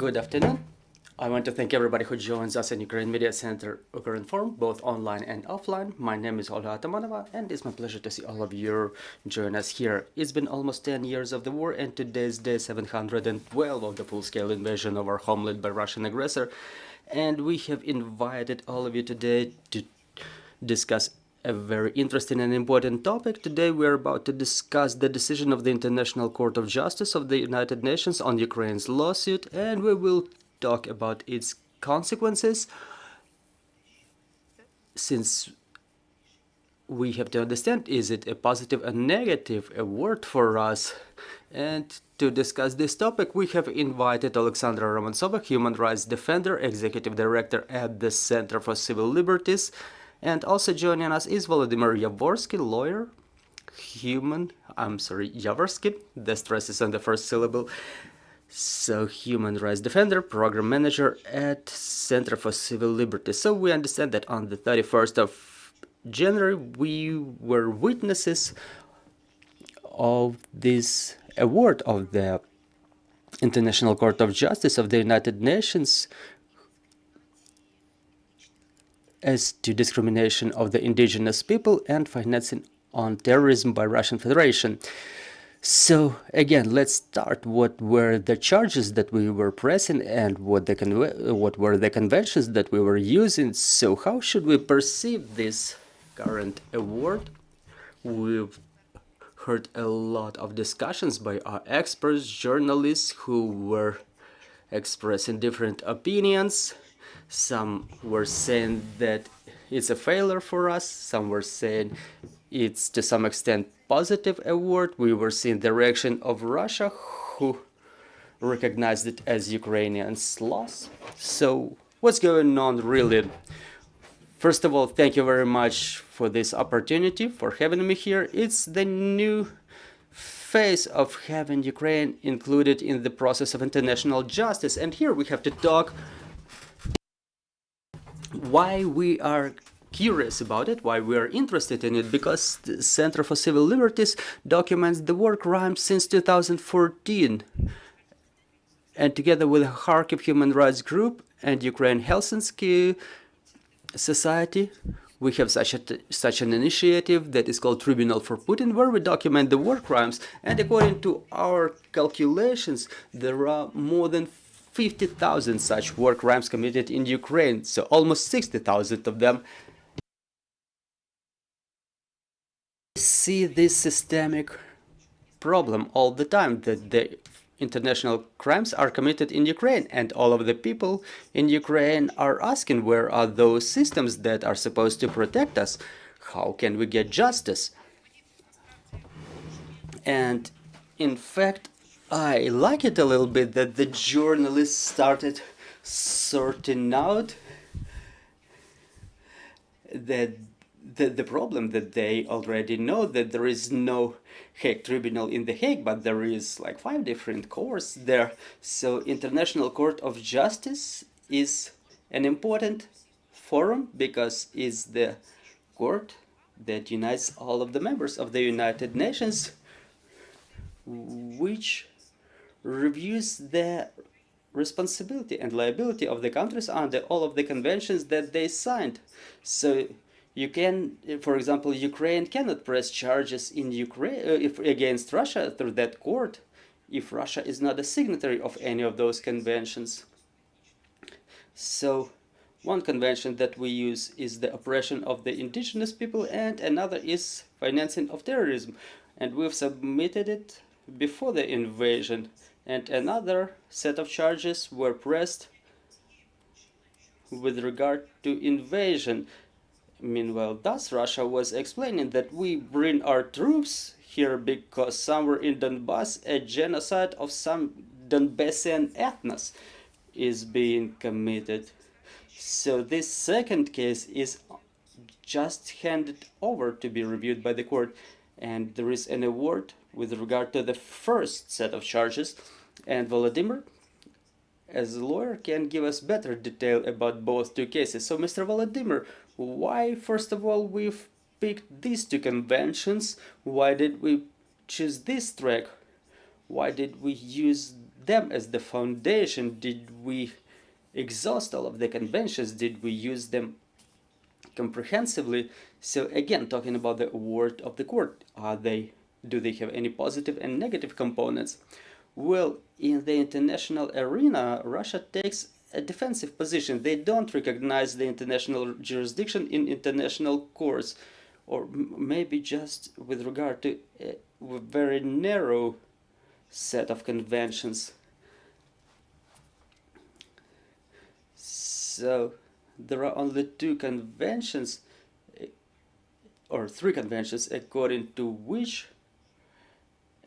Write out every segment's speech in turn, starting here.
Good afternoon. I want to thank everybody who joins us in Ukraine Media Center Ukrinform, both online and offline. My name is Oleksandra Romantsova, and it's my pleasure to see all of you join us here. It's been almost 10 years of the war, and today's day 712 of the full-scale invasion of our homeland by Russian aggressor. And we have invited all of you today to discuss a very interesting and important topic. Today we are about to discuss the decision of the International Court of Justice of the United Nations on Ukraine's lawsuit, and we will talk about its consequences, since we have to understand, is it a positive or negative award for us? And to discuss this topic, we have invited Oleksandra Romantsova, human rights defender, executive director at the Center for Civil Liberties. And also joining us is Volodymyr Yavorsky, lawyer, Yavorsky, the stress is on the first syllable. So, human rights defender, program manager at Center for Civil Liberties. So we understand that on the 31st of January, we were witnesses of this award of the International Court of Justice of the United Nations as to discrimination of the indigenous people and financing on terrorism by Russian Federation. So again, let's start. What were the charges that we were pressing, and what were the conventions that we were using? So how should we perceive this current award? We've heard a lot of discussions by our experts, journalists who were expressing different opinions. Some were saying that it's a failure for us. Some were saying it's to some extent positive award. We were seeing the reaction of Russia, who recognized it as Ukrainians' loss. So what's going on really? First of all, thank you very much for this opportunity, for having me here. It's the new phase of having Ukraine included in the process of international justice. And here we have to talk why we are curious about it, why we are interested in it, because the Center for Civil Liberties documents the war crimes since 2014. And together with the Kharkiv Human Rights Group and Ukraine Helsinki Society, we have such an initiative that is called Tribunal for Putin, where we document the war crimes. And according to our calculations, there are more than 50,000 such war crimes committed in Ukraine, so almost 60,000 of them. See this systemic problem all the time, that the international crimes are committed in Ukraine, and all of the people in Ukraine are asking, where are those systems that are supposed to protect us? How can we get justice? And in fact, I like it a little bit that the journalists started sorting out that the problem, that they already know that there is no Hague Tribunal in The Hague, but there is like 5 different courts there. So International Court of Justice is an important forum because it's the court that unites all of the members of the United Nations, which reviews the responsibility and liability of the countries under all of the conventions that they signed. So you can, for example, Ukraine cannot press charges in Ukraine against Russia through that court if Russia is not a signatory of any of those conventions. So one convention that we use is the oppression of the indigenous people, and another is financing of terrorism. And we've submitted it before the invasion, and another set of charges were pressed with regard to invasion. Meanwhile, thus Russia was explaining that we bring our troops here because somewhere in Donbass a genocide of some Donbassian ethnos is being committed. So this second case is just handed over to be reviewed by the court, and there is an award with regard to the first set of charges, and Volodymyr, as a lawyer, can give us better detail about both two cases. So Mr. Volodymyr, why first of all we've picked these two conventions? Why did we choose this track? Why did we use them as the foundation? Did we exhaust all of the conventions? Did we use them comprehensively? So again, talking about the award of the court, do they have any positive and negative components? Well, in the international arena, Russia takes a defensive position. They don't recognize the international jurisdiction in international courts, or maybe just with regard to a very narrow set of conventions. So there are only two conventions, or three conventions, according to which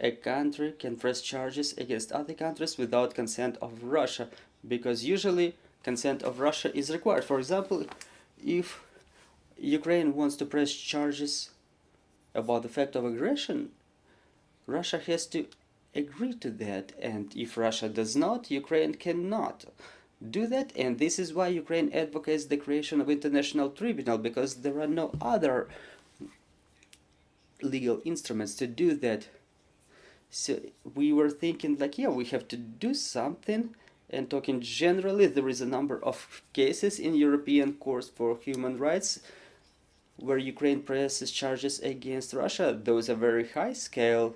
a country can press charges against other countries without consent of Russia, because usually consent of Russia is required. For example, if Ukraine wants to press charges about the fact of aggression, Russia has to agree to that, and if Russia does not, Ukraine cannot do that. And this is why Ukraine advocates the creation of international tribunal, because there are no other legal instruments to do that. So we were thinking like, yeah, we have to do something, and talking generally, there is a number of cases in European courts for human rights where Ukraine presses charges against Russia. Those are very high scale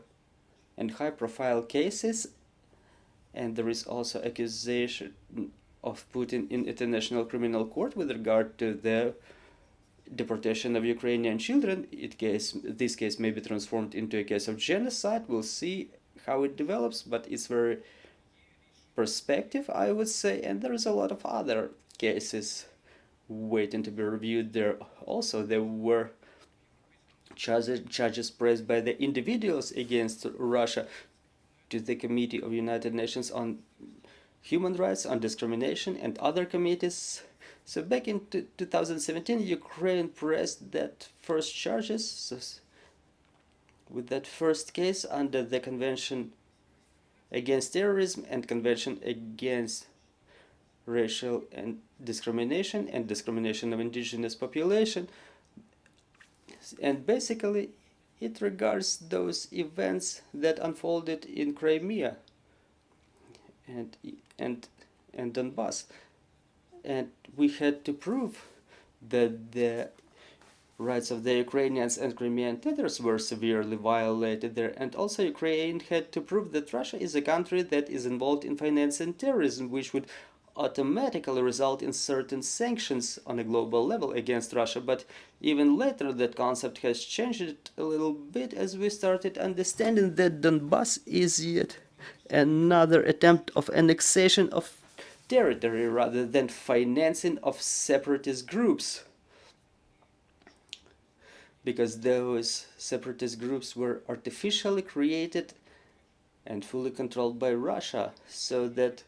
and high profile cases, and there is also accusation of Putin in International Criminal Court with regard to the deportation of Ukrainian children. This case may be transformed into a case of genocide. We'll see how it develops, but it's very perspective, I would say, and there's a lot of other cases waiting to be reviewed there. Also, there were charges pressed by the individuals against Russia to the Committee of United Nations on Human Rights, on Discrimination, and other committees. So back in 2017, Ukraine pressed that first charges with that first case under the Convention Against Terrorism and Convention Against Racial and Discrimination of indigenous population. And basically, it regards those events that unfolded in Crimea and Donbass. And we had to prove that the rights of the Ukrainians and Crimean Tatars were severely violated there. And also Ukraine had to prove that Russia is a country that is involved in financing terrorism, which would automatically result in certain sanctions on a global level against Russia. But even later, that concept has changed a little bit as we started understanding that Donbass is yet another attempt of annexation of territory rather than financing of separatist groups, because those separatist groups were artificially created and fully controlled by Russia. So that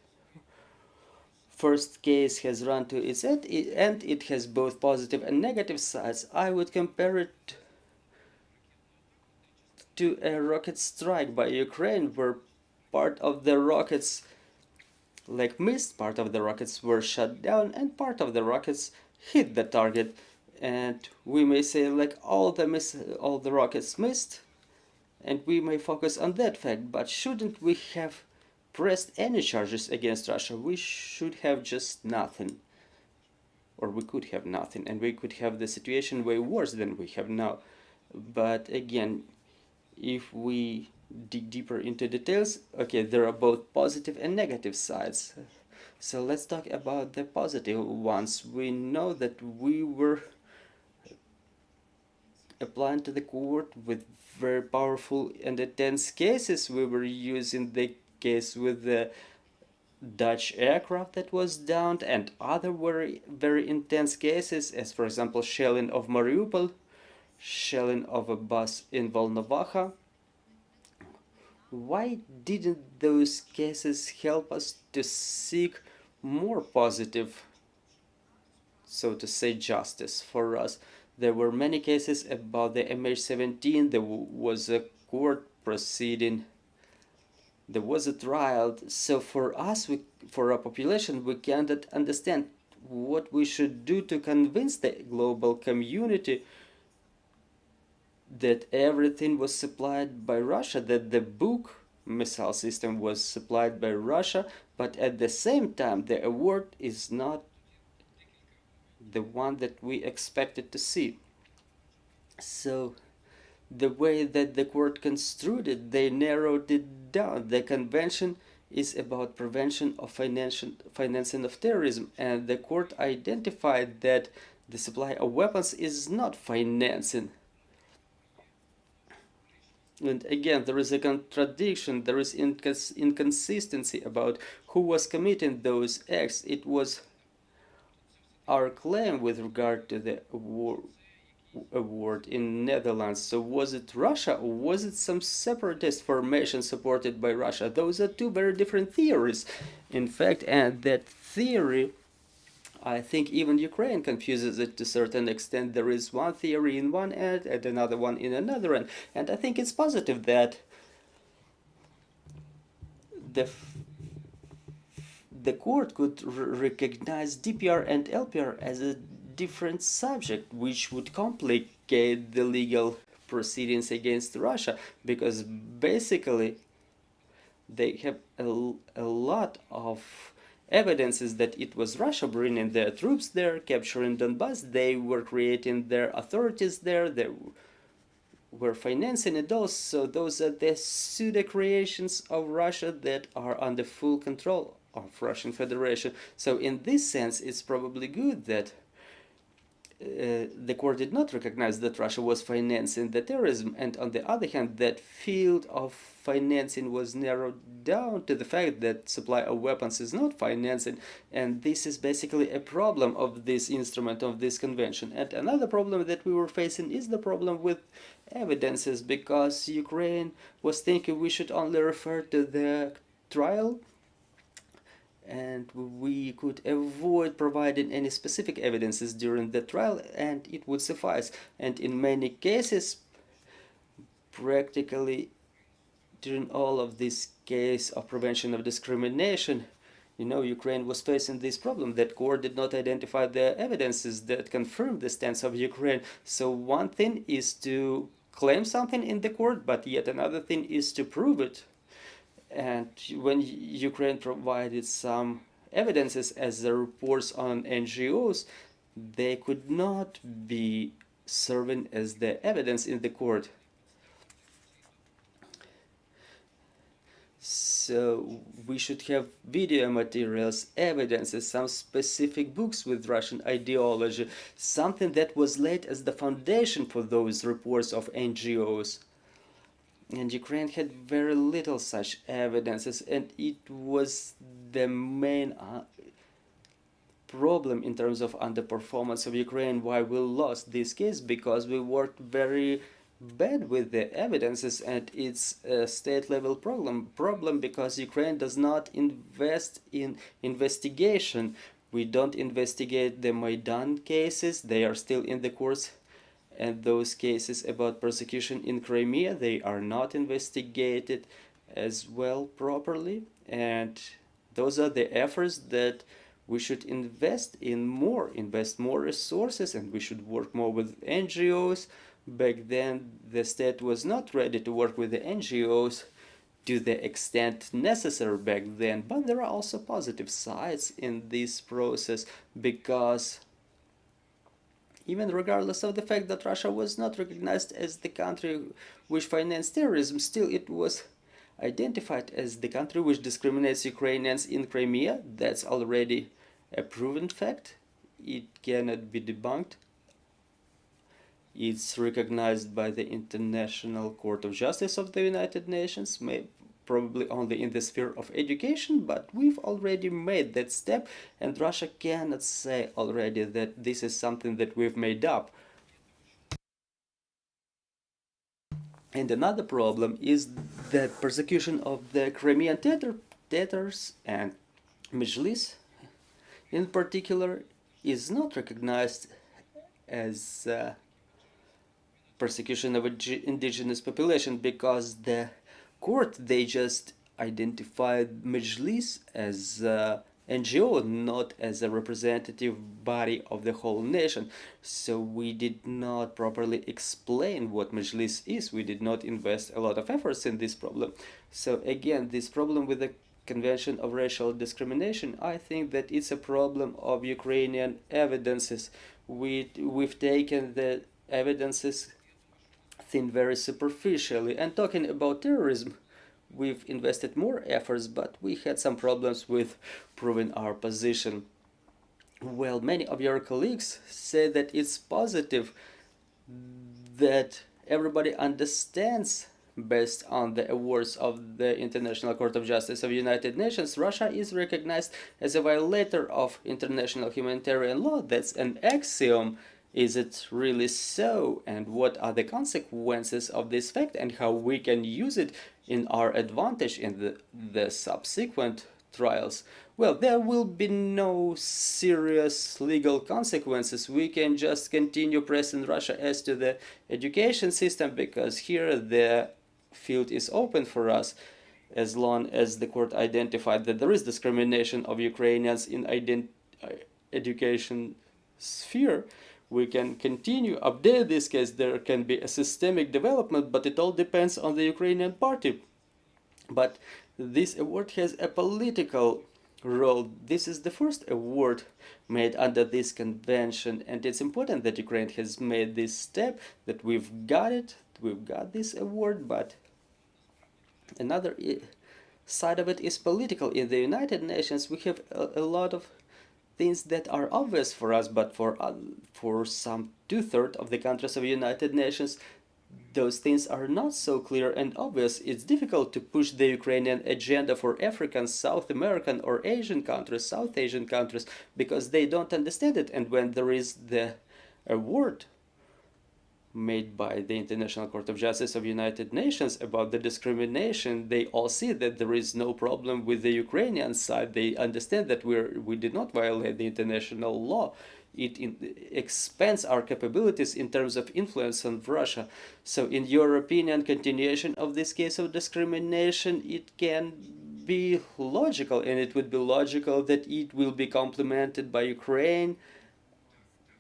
first case has run to its end, and it has both positive and negative sides. I would compare it to a rocket strike by Ukraine, where part of the rockets missed, part of the rockets were shot down, and part of the rockets hit the target. And we may say all the rockets missed, and we may focus on that fact. But shouldn't we have pressed any charges against Russia? We should have just nothing, or we could have nothing, and we could have the situation way worse than we have now. But again, if we dig deeper into details, okay, there are both positive and negative sides. So let's talk about the positive ones. We know that we were applying to the court with very powerful and intense cases. We were using the case with the Dutch aircraft that was downed and other very intense cases, as for example shelling of Mariupol, shelling of a bus in Volnovakha. Why didn't those cases help us to seek more positive, so to say, justice for us? There were many cases about the MH17. There was a court proceeding, there was a trial. So for us, for our population, we cannot understand what we should do to convince the global community that everything was supplied by Russia, that the book missile system was supplied by Russia, but at the same time the award is not the one that we expected to see. So the way that the court construed it, they narrowed it down. The convention is about prevention of financing of terrorism, and the court identified that the supply of weapons is not financing. And again, there is a contradiction, there is inconsistency about who was committing those acts. It was our claim with regard to the award in Netherlands. So was it Russia or was it some separatist formation supported by Russia? Those are two very different theories, in fact, and that theory, I think even Ukraine confuses it to a certain extent. There is one theory in one end and another one in another end, and I think it's positive that the court could recognize DPR and LPR as a different subject, which would complicate the legal proceedings against Russia, because basically they have a lot of evidences that it was Russia bringing their troops there, capturing Donbass. They were creating their authorities there, they were financing it all. So those are the pseudo creations of Russia that are under full control of Russian Federation. So in this sense, it's probably good that the court did not recognize that Russia was financing the terrorism, and on the other hand, that field of financing was narrowed down to the fact that supply of weapons is not financing, and this is basically a problem of this instrument, of this convention. And another problem that we were facing is the problem with evidences, because Ukraine was thinking we should only refer to the trial, and we could avoid providing any specific evidences during the trial, and it would suffice. And in many cases, practically during all of this case of prevention of discrimination, Ukraine was facing this problem that court did not identify the evidences that confirmed the stance of Ukraine. So one thing is to claim something in the court, but yet another thing is to prove it. And when Ukraine provided some evidences as the reports on NGOs, they could not be serving as the evidence in the court. So we should have video materials, evidences, some specific books with Russian ideology, something that was laid as the foundation for those reports of NGOs. And Ukraine had very little such evidences, and it was the main problem in terms of underperformance of Ukraine, why we lost this case, because we worked very bad with the evidences, and it's a state-level problem because Ukraine does not invest in investigation. We don't investigate the Maidan cases, they are still in the courts. And those cases about persecution in Crimea, they are not investigated as well properly. And those are the efforts that we should invest more resources, and we should work more with NGOs. Back then, the state was not ready to work with the NGOs to the extent necessary back then. But there are also positive sides in this process, because even regardless of the fact that Russia was not recognized as the country which financed terrorism, still it was identified as the country which discriminates Ukrainians in Crimea. That's already a proven fact. It cannot be debunked. It's recognized by the International Court of Justice of the United Nations, probably only in the sphere of education, but we've already made that step, and Russia cannot say already that this is something that we've made up. And another problem is the persecution of the Crimean Tatars, and Majlis in particular is not recognized as persecution of indigenous population, because the court, they just identified Majlis as a NGO, not as a representative body of the whole nation. So we did not properly explain what Majlis is. We did not invest a lot of efforts in this problem. So again, this problem with the Convention of Racial Discrimination, I think that it's a problem of Ukrainian evidences. We've taken the evidences very superficially. And talking about terrorism, we've invested more efforts, but we had some problems with proving our position. Well, many of your colleagues say that it's positive that everybody understands, based on the awards of the International Court of Justice of the United Nations, Russia is recognized as a violator of international humanitarian law. That's an axiom. Is it really so? And what are the consequences of this fact, and how we can use it in our advantage in the subsequent trials? Well, there will be no serious legal consequences. We can just continue pressing Russia as to the education system, because here the field is open for us. As long as the court identified that there is discrimination of Ukrainians in education sphere, we can continue update this case. There can be a systemic development, but it all depends on the Ukrainian party. But this award has a political role. This is the first award made under this convention, and it's important that Ukraine has made this step, that we've got it, we've got this award. But another side of it is political. In the United Nations, we have a lot of things that are obvious for us, but for some 2/3 of the countries of the United Nations, those things are not so clear and obvious. It's difficult to push the Ukrainian agenda for African, South American, or Asian countries, South Asian countries, because they don't understand it. And when there is the award made by the International Court of Justice of the United Nations about the discrimination, they all see that there is no problem with the Ukrainian side. They understand that we did not violate the international law. It expands our capabilities in terms of influence on Russia. So in your opinion, continuation of this case of discrimination, it can be logical, and it would be logical that it will be complemented by Ukraine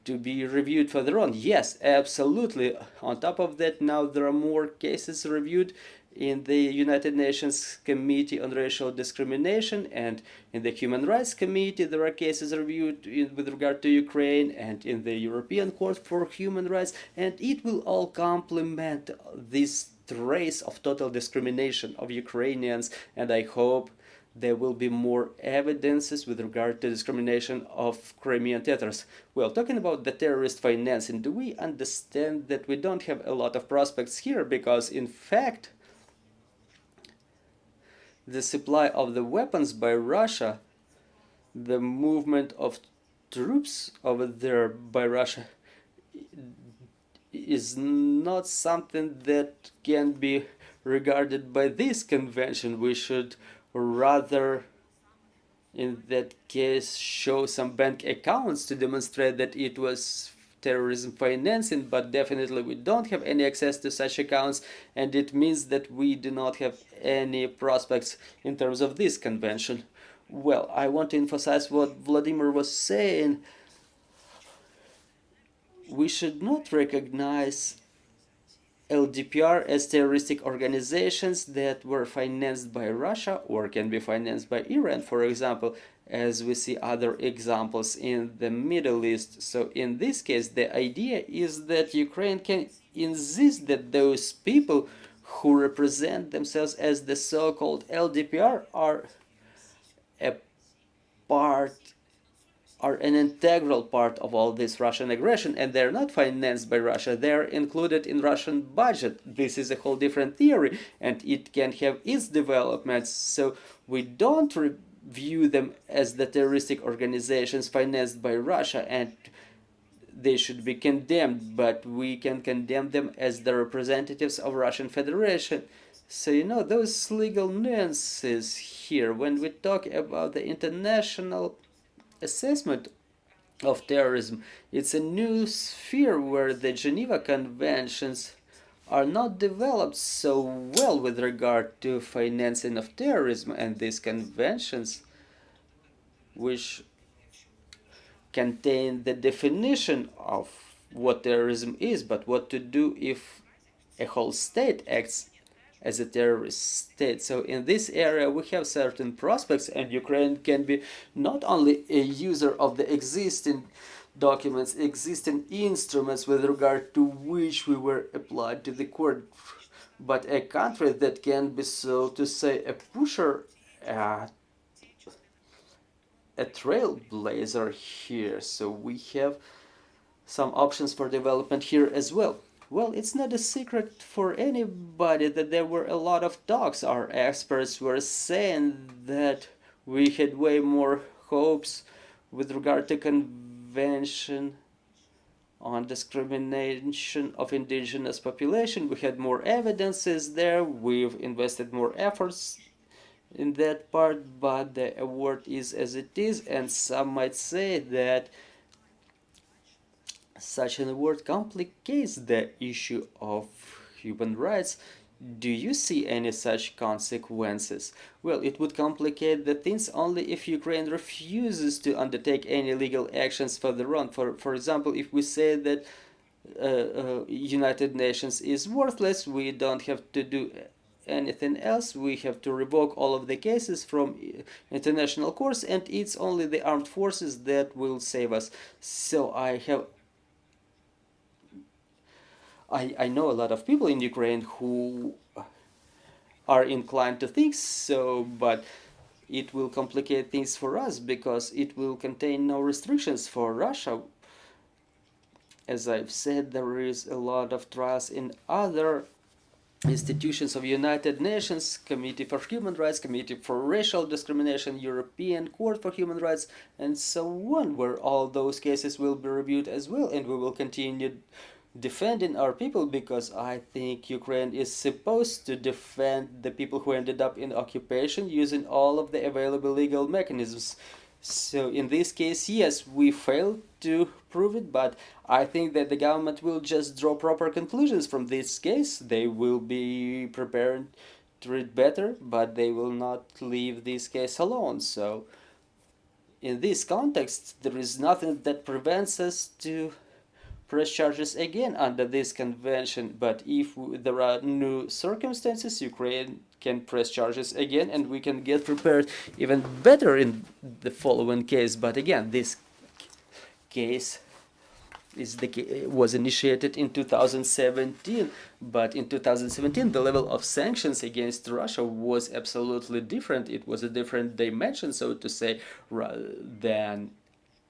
to be reviewed further on. Yes, absolutely. On top of that, now there are more cases reviewed in the United Nations Committee on Racial Discrimination, and in the Human Rights Committee there are cases reviewed with regard to Ukraine, and in the European Court for Human Rights, and it will all complement this trace of total discrimination of Ukrainians. And I hope there will be more evidences with regard to discrimination of Crimean Tatars. Well, talking about the terrorist financing, do we understand that we don't have a lot of prospects here? Because in fact, the supply of the weapons by Russia, the movement of troops over there by Russia, is not something that can be regarded by this convention. We should rather, in that case, show some bank accounts to demonstrate that it was terrorism financing, but definitely we don't have any access to such accounts, and it means that we do not have any prospects in terms of this convention. Well, I want to emphasize what Volodymyr was saying. We should not recognize LDPR as terroristic organizations that were financed by Russia or can be financed by Iran, for example, as we see other examples in the Middle East. So in this case, the idea is that Ukraine can insist that those people who represent themselves as the so-called LDPR are an integral part of all this Russian aggression, and they're not financed by Russia. They're included in Russian budget. This is a whole different theory, and it can have its developments. So we don't view them as the terroristic organizations financed by Russia, and they should be condemned, but we can condemn them as the representatives of Russian Federation. So, you know, those legal nuances here, when we talk about the international assessment of terrorism, it's a new sphere where the Geneva Conventions are not developed so well with regard to financing of terrorism, and these conventions which contain the definition of what terrorism is, but what to do if a whole state acts as a terrorist state. So in this area we have certain prospects, and Ukraine can be not only a user of the existing documents, existing instruments with regard to which we were applied to the court, but a country that can be, so to say, a pusher, a trailblazer here. So we have some options for development here as well. Well, it's not a secret for anybody that there were a lot of talks. Our experts were saying that we had way more hopes with regard to convention on discrimination of indigenous population. We had more evidences there. We've invested more efforts in that part, but the award is as it is, and some might say that such an award complicates the issue of human rights. Do you see any such consequences? Well, it would complicate the things only if Ukraine refuses to undertake any legal actions further on. For example, if we say that United Nations is worthless, we don't have to do anything else. We have to revoke all of the cases from international courts, and it's only the armed forces that will save us. So I know a lot of people in Ukraine who are inclined to think so, but it will complicate things for us because it will contain no restrictions for Russia. As I've said, there is a lot of trials in other institutions of United Nations, Committee for Human Rights, Committee for Racial Discrimination, European Court for Human Rights, and so on, where all those cases will be reviewed as well, and we will continue defending our people, because I think Ukraine is supposed to defend the people who ended up in occupation using all of the available legal mechanisms. So in this case, yes, we failed to prove it, but I think that the government will just draw proper conclusions from this case. They will be prepared to read better, but they will not leave this case alone. So in this context, there is nothing that prevents us to press charges again under this convention, but if there are new circumstances, Ukraine can press charges again, and we can get prepared even better in the following case. But again, this case was initiated in 2017, but in 2017 the level of sanctions against Russia was absolutely different. It was a different dimension, so to say, than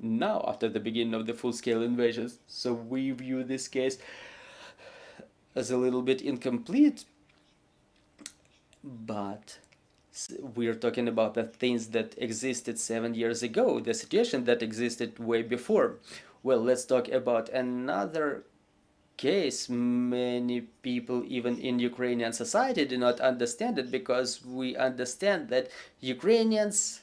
now after the beginning of the full-scale invasions. So we view this case as a little bit incomplete, but we're talking about the things that existed 7 years ago, the situation that existed way before. Well, let's talk about another case. Many people, even in Ukrainian society, do not understand it, because we understand that Ukrainians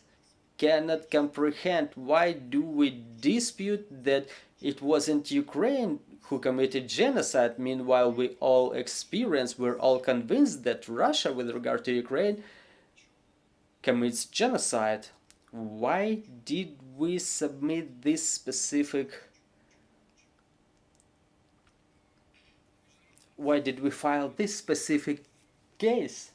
cannot comprehend why do we dispute that it wasn't Ukraine who committed genocide. Meanwhile, we're all convinced that Russia, with regard to Ukraine, commits genocide. Why did we submit this specific? Why did we file this specific case?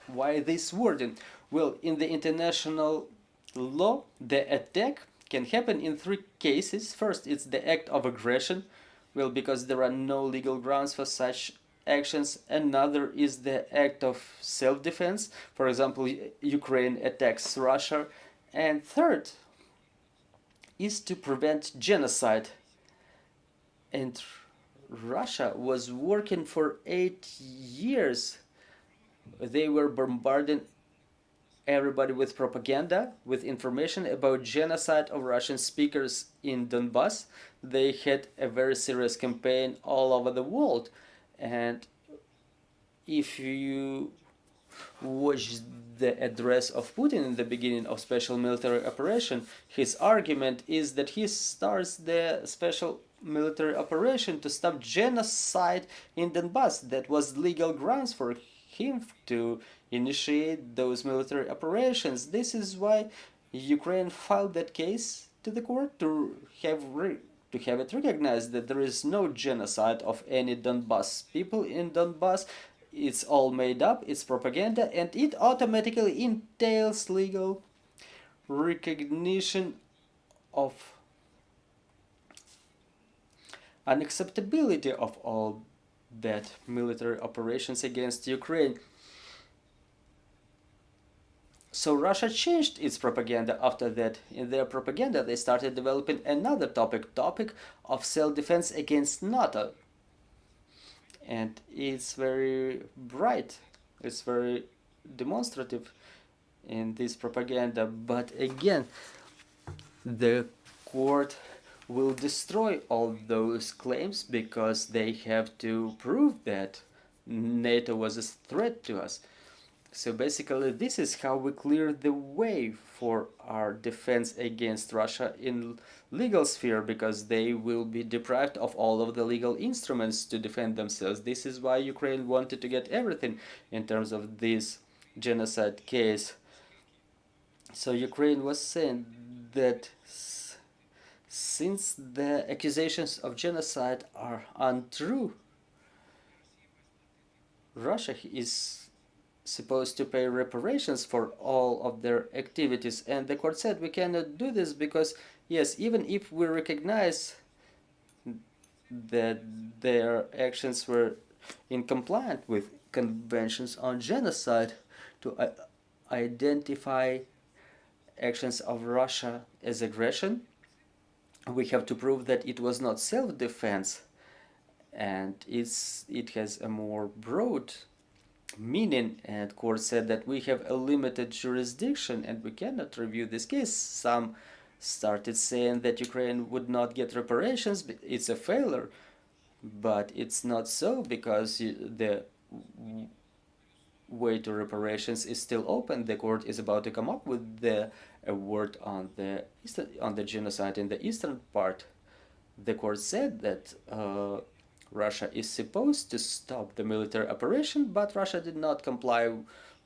Why this wording? Well, in the international law, the attack can happen in 3 cases. First, it's the act of aggression, well, because there are no legal grounds for such actions. Another is the act of self-defense. For example, Ukraine attacks Russia. And third is to prevent genocide. And Russia was working for 8 years. They were bombarding everybody with propaganda, with information about genocide of Russian speakers in Donbass. They had a very serious campaign all over the world. And if you watch the address of Putin in the beginning of special military operation, his argument is that he starts the special military operation to stop genocide in Donbass. That was legal grounds for him to initiate those military operations. This is why Ukraine filed that case to the court to have it recognized that there is no genocide of any Donbass people in Donbass. It's all made up, it's propaganda, and it automatically entails legal recognition of unacceptability of all that military operations against Ukraine. So Russia changed its propaganda after that. In their propaganda, they started developing another topic of self-defense against NATO. And it's very bright, it's very demonstrative in this propaganda. But again, the court will destroy all those claims because they have to prove that NATO was a threat to us. So basically, this is how we clear the way for our defense against Russia in legal sphere, because they will be deprived of all of the legal instruments to defend themselves. This is why Ukraine wanted to get everything in terms of this genocide case. So Ukraine was saying that since the accusations of genocide are untrue, Russia is supposed to pay reparations for all of their activities, and the court said we cannot do this because, yes, even if we recognize that their actions were in compliance with conventions on genocide, to identify actions of Russia as aggression, we have to prove that it was not self-defense, and it has a more broad meaning, and court said that we have a limited jurisdiction and we cannot review this case. Some started saying that Ukraine would not get reparations, it's a failure, but it's not so, because the way to reparations is still open. The court is about to come up with the award on the genocide in the eastern part. The court said that Russia is supposed to stop the military operation, but Russia did not comply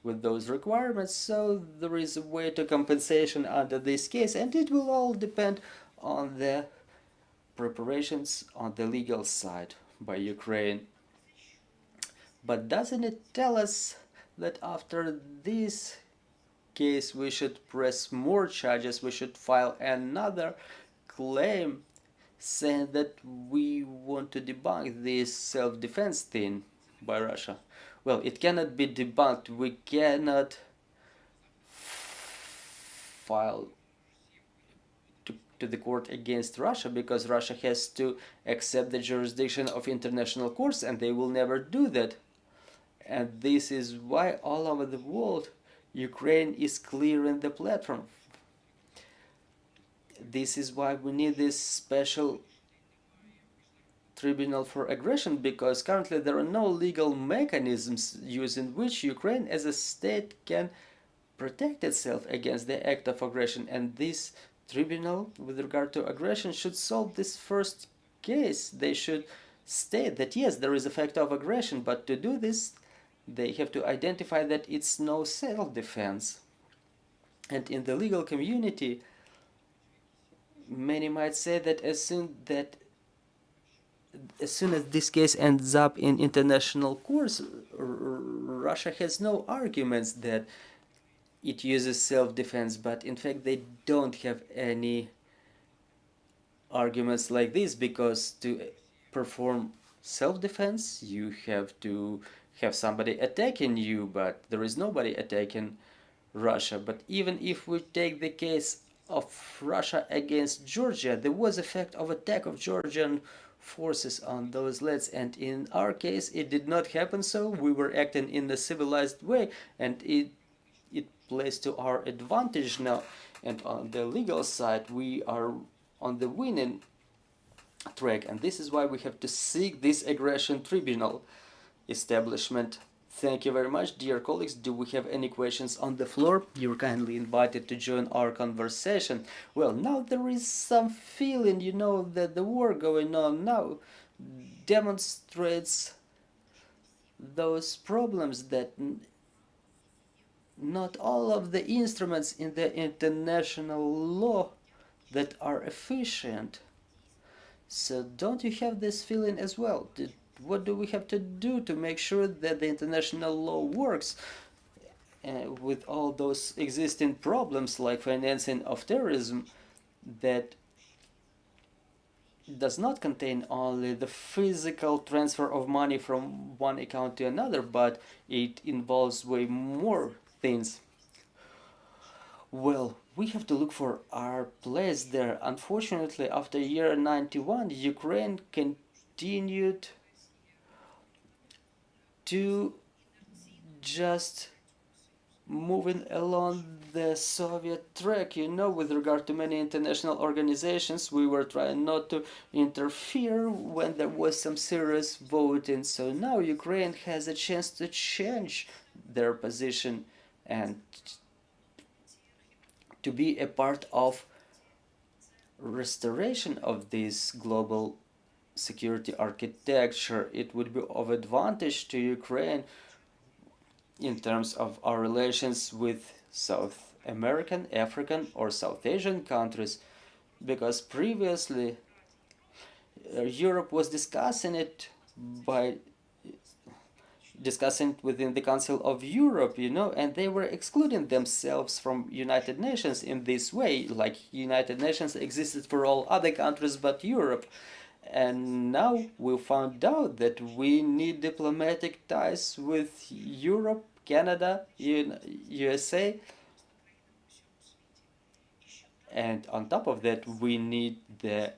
with those requirements, so there is a way to compensation under this case, and it will all depend on the preparations on the legal side by Ukraine. But doesn't it tell us that after this case we should press more charges, we should file another claim saying that we want to debunk this self-defense thing by Russia? Well, it cannot be debunked. We cannot file to the court against Russia because Russia has to accept the jurisdiction of international courts, and they will never do that. And this is why all over the world Ukraine is clearing the platform. This is why we need this special tribunal for aggression, because currently there are no legal mechanisms using which Ukraine as a state can protect itself against the act of aggression, and this tribunal with regard to aggression should solve this first case. They should state that yes, there is a fact of aggression, but to do this they have to identify that it's no self-defense. And in the legal community, many might say that as soon as this case ends up in international courts, Russia has no arguments that it uses self-defense, but in fact they don't have any arguments like this, because to perform self-defense you have to have somebody attacking you, but there is nobody attacking Russia. But even if we take the case of Russia against Georgia, there was a fact of attack of Georgian forces on those lands, and in our case it did not happen, so we were acting in a civilized way, and it plays to our advantage now. And on the legal side we are on the winning track, and this is why we have to seek this aggression tribunal establishment. Thank you very much, dear colleagues. Do we have any questions on the floor? You're kindly invited to join our conversation. Well, now there is some feeling, you know, that the war going on now demonstrates those problems that not all of the instruments in the international law that are efficient. So don't you have this feeling as well? What do we have to do to make sure that the international law works with all those existing problems like financing of terrorism that does not contain only the physical transfer of money from one account to another, but it involves way more things? Well, we have to look for our place there. Unfortunately, after year 91, Ukraine continued to just moving along the Soviet track, you know, with regard to many international organizations. We were trying not to interfere when there was some serious voting. So now Ukraine has a chance to change their position and to be a part of restoration of this global security architecture. It would be of advantage to Ukraine in terms of our relations with South American, African, or South Asian countries, because previously Europe was discussing it within the Council of Europe, you know, and they were excluding themselves from United Nations in this way, like United Nations existed for all other countries but Europe. And now we found out that we need diplomatic ties with Europe, Canada, USA. And on top of that, we need the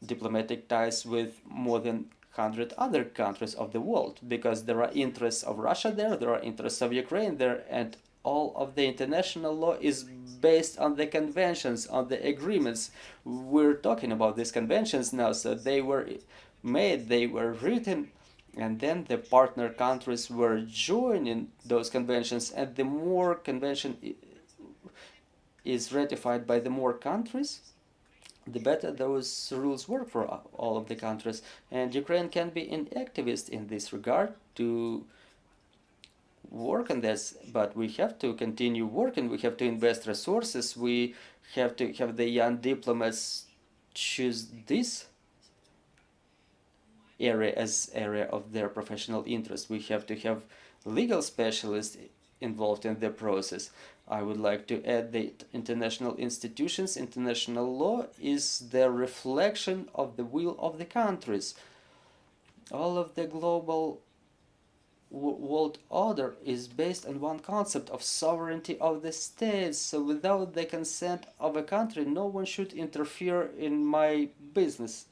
diplomatic ties with more than 100 other countries of the world, because there are interests of Russia there are interests of Ukraine there, and all of the international law is based on the conventions, on the agreements. We're talking about these conventions now, so they were made, they were written, and then the partner countries were joining those conventions, and the more convention is ratified by the more countries, the better those rules work for all of the countries. And Ukraine can be an activist in this regard to work on this, but we have to continue working. We have to invest resources. We have to have the young diplomats choose this area as area of their professional interest. We have to have legal specialists involved in the process. I would like to add that international institutions, international law is the reflection of the will of the countries. All of the global world order is based on one concept of sovereignty of the states. So without the consent of a country, no one should interfere in my business,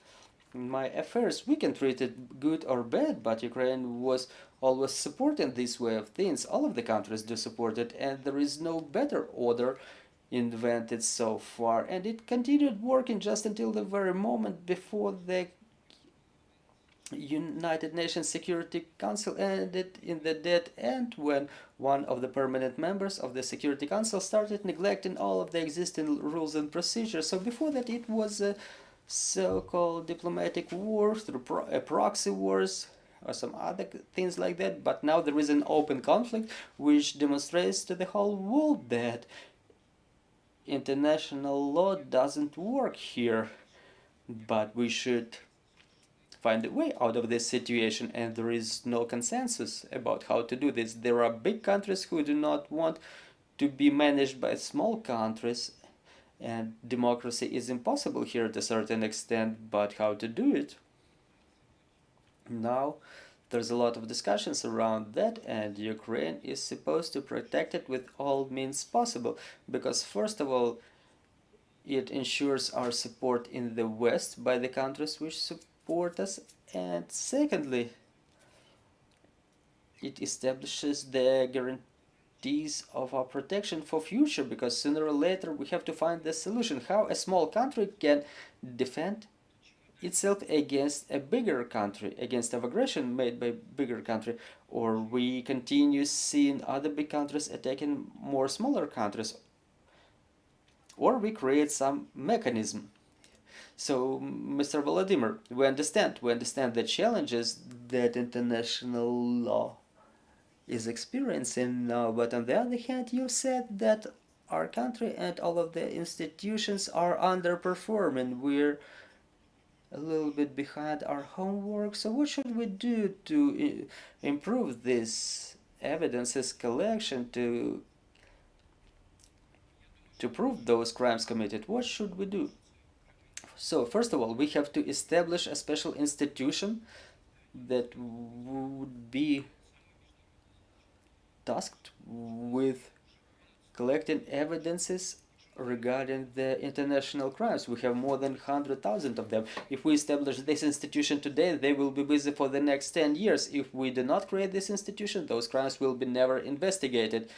in my affairs. We can treat it good or bad, but Ukraine was always supporting this way of things. All of the countries do support it, and there is no better order invented so far. And it continued working just until the very moment before the United Nations Security Council ended in the dead end, when one of the permanent members of the Security Council started neglecting all of the existing rules and procedures. So before that, it was a so-called diplomatic war through proxy wars or some other things like that. But now there is an open conflict which demonstrates to the whole world that international law doesn't work here. But we should find a way out of this situation, and there is no consensus about how to do this. There are big countries who do not want to be managed by small countries, and democracy is impossible here to a certain extent, but how to do it? Now there's a lot of discussions around that, and Ukraine is supposed to protect it with all means possible, because first of all, it ensures our support in the West by the countries which support us, and secondly, it establishes the guarantees of our protection for future, because sooner or later we have to find the solution how a small country can defend itself against a bigger country, against of aggression made by bigger country, or we continue seeing other big countries attacking more smaller countries, or we create some mechanism. So, Mr. Volodymyr, we understand the challenges that international law is experiencing now. But on the other hand, you said that our country and all of the institutions are underperforming. We're a little bit behind our homework. So what should we do to improve this evidences collection to prove those crimes committed? What should we do? So first of all, we have to establish a special institution that would be tasked with collecting evidences regarding the international crimes. We have more than 100,000 of them. If we establish this institution today, they will be busy for the next 10 years. If we do not create this institution, those crimes will be never investigated.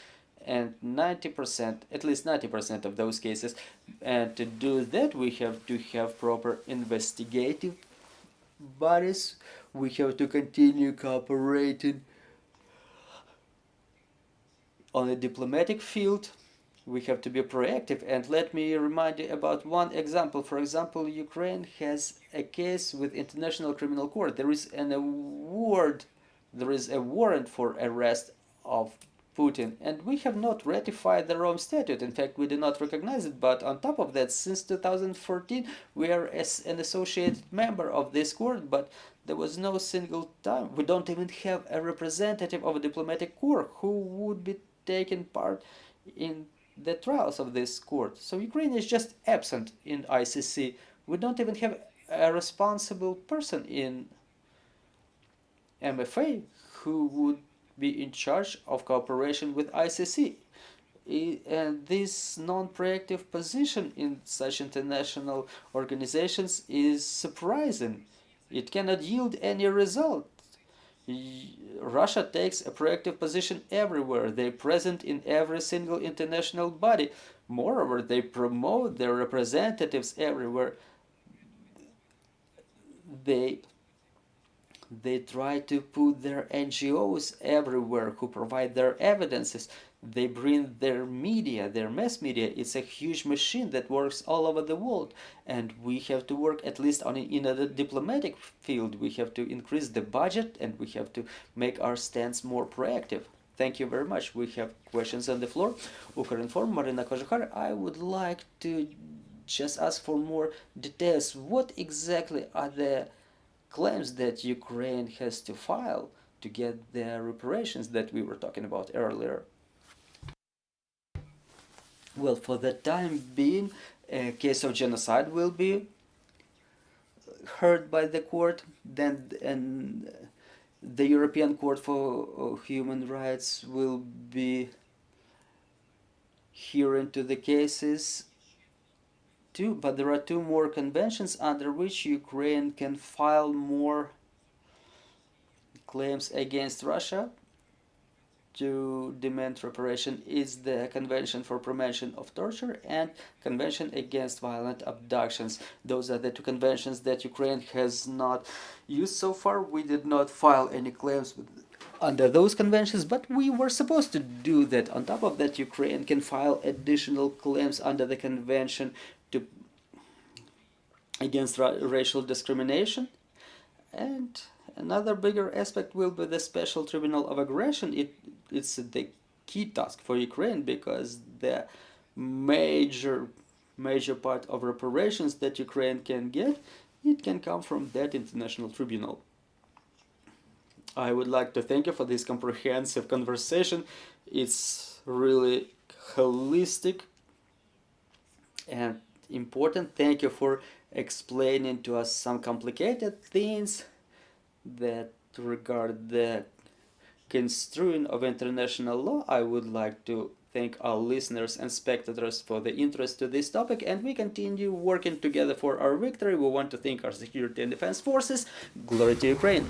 And 90%, at least 90% of those cases. And to do that, we have to have proper investigative bodies. We have to continue cooperating on the diplomatic field. We have to be proactive. And let me remind you about one example. For example, Ukraine has a case with International Criminal Court. There is an award, there is a warrant for arrest of Putin, and we have not ratified the Rome Statute. In fact, we do not recognize it. But on top of that, since 2014, we are an associated member of this court, but there was no single time. We don't even have a representative of a diplomatic corps who would be taking part in the trials of this court. So Ukraine is just absent in ICC. We don't even have a responsible person in MFA who would be in charge of cooperation with ICC. And this non-proactive position in such international organizations is surprising. It cannot yield any result. Russia takes a proactive position everywhere. They're present in every single international body. Moreover, they promote their representatives everywhere. They try to put their NGOs everywhere who provide their evidences. They bring their media, their mass media. It's a huge machine that works all over the world. And we have to work at least in a diplomatic field. We have to increase the budget and we have to make our stance more proactive. Thank you very much. We have questions on the floor. Ukrinform, Marina Kožuchar. I would like to just ask for more details. What exactly are the claims that Ukraine has to file to get the reparations that we were talking about earlier? Well, for the time being, a case of genocide will be heard by the court. Then the European Court for Human Rights will be hearing to the cases too. But there are two more conventions under which Ukraine can file more claims against Russia to demand reparation. Is the Convention for Prevention of Torture and Convention Against Violent Abductions. Those are the two conventions that Ukraine has not used so far. We did not file any claims under those conventions, but we were supposed to do that. On top of that, Ukraine can file additional claims under the convention against racial discrimination. And another bigger aspect will be the Special Tribunal of Aggression. It's the key task for Ukraine, because the major part of reparations that Ukraine can get, it can come from that international tribunal. I would like to thank you for this comprehensive conversation. It's really holistic and important. Thank you for explaining to us some complicated things that regard the construing of international law. I would like to thank our listeners and spectators for the interest to this topic, and we continue working together for our victory. We want to thank our security and defense forces. Glory to Ukraine!